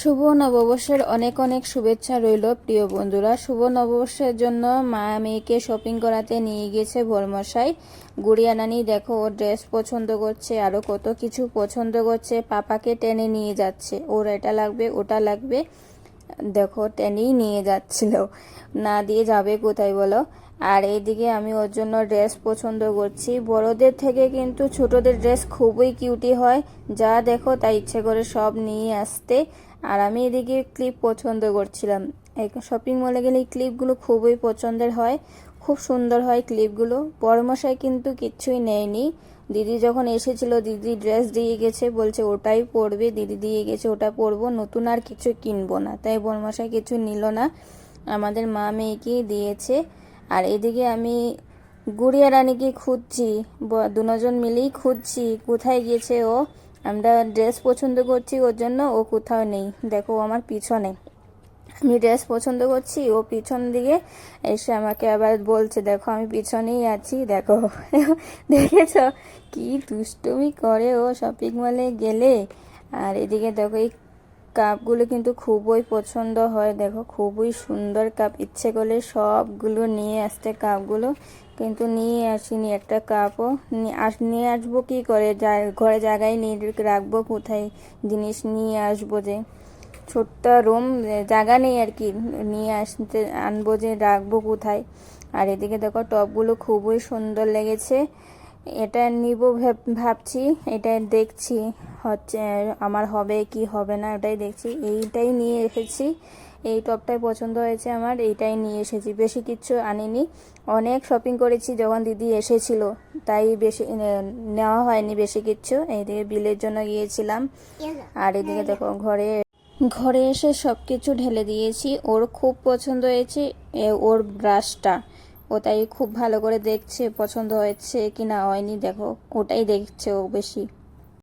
শুভ নববর্ষের অনেক অনেক শুভেচ্ছা রইল প্রিয় বন্ধুরা। শুভ নববর্ষের জন্য মা মেয়েকে শপিং করাতে নিয়ে গেছে বরমশাই। গুড়িয়া নানি দেখো ওর ড্রেস পছন্দ করছে, আরও কত কিছু পছন্দ করছে, পাপাকে টেনে নিয়ে যাচ্ছে, ওর এটা লাগবে ওটা লাগবে। দেখো টেনেই নিয়ে যাচ্ছিল, না দিয়ে যাবে কোথায় বলো। আর এইদিকে আমি ওর জন্য ড্রেস পছন্দ করছি। বড়দের থেকে কিন্তু ছোটদের ড্রেস খুবই কিউটি হয়, যা দেখো তাই ইচ্ছে করে সব নিয়ে আসতে। আর আমি এদিকে ক্লিপ পছন্দ করছিলাম। এই শপিং মলে গেলে এই ক্লিপগুলো খুবই পছন্দের হয়, খুব সুন্দর হয় ক্লিপগুলো। বড়মশাই কিন্তু কিচ্ছুই নেয়নি। দিদি যখন এসেছিল দিদি ড্রেস দিয়ে গেছে, বলছে ওটাই পরবে, দিদি দিয়ে গেছে ওটা পরবো, নতুন আর কিছু কিনবো না। তাই বড়মশাই কিছু নিল না, আমাদের মা মেয়েকেই দিয়েছে। আর এদিকে আমি গুড়িয়া রানীকে খুঁজছি, দুজন মিলেই খুঁজছি কোথায় গেছে ও। আমরা ড্রেস পছন্দ করছি ওর জন্য, ও কোথাও নেই। দেখো আমার পিছনে, আমি ড্রেস পছন্দ করছি, ও পিছন দিকে এসে আমাকে আবার বলছে দেখো আমি পিছনেই আছি দেখো। দেখেছ কি দুষ্টুমি করে ও শপিং মলে গেলে। আর এদিকে দেখো এই কাপগুলো কিন্তু খুবই পছন্দ হয়, দেখো খুবই সুন্দর কাপ, ইচ্ছে করলে সবগুলো নিয়ে আসতে কাপগুলো, কিন্তু নিয়ে আসিনি একটা কাপও। নিয়ে আসবো কি করে, ঘরে জায়গায় নিয়ে রাখবো কোথায়, জিনিস নিয়ে আসবো যে ছোট্ট রুম, জায়গা নেই আর কি, নিয়ে আসতে আনবো যে রাখবো কোথায়। আর এদিকে দেখো টপগুলো খুবই সুন্দর লেগেছে, এটা নিব ভাবছি, এটা দেখছি হচ্ছে আমার হবে কি হবে না, ওটাই দেখছি। এইটাই নিয়ে এসেছি, এই টপটাই পছন্দ হয়েছে আমার, এইটাই নিয়ে এসেছি, বেশি কিচ্ছু আনিনি। অনেক শপিং করেছি যখন দিদি এসেছিল, তাই বেশি নেওয়া হয়নি বেশি কিচ্ছু। এইদিকে বিলের জন্য গিয়েছিলাম। আর এদিকে দেখো ঘরে ঘরে এসে সব কিছু ঢেলে দিয়েছি। ওর খুব পছন্দ হয়েছে ওর ব্রাশটা, ও তাই খুব ভালো করে দেখছে পছন্দ হয়েছে কি না হয়নি, দেখো ওটাই দেখছে ও বেশি।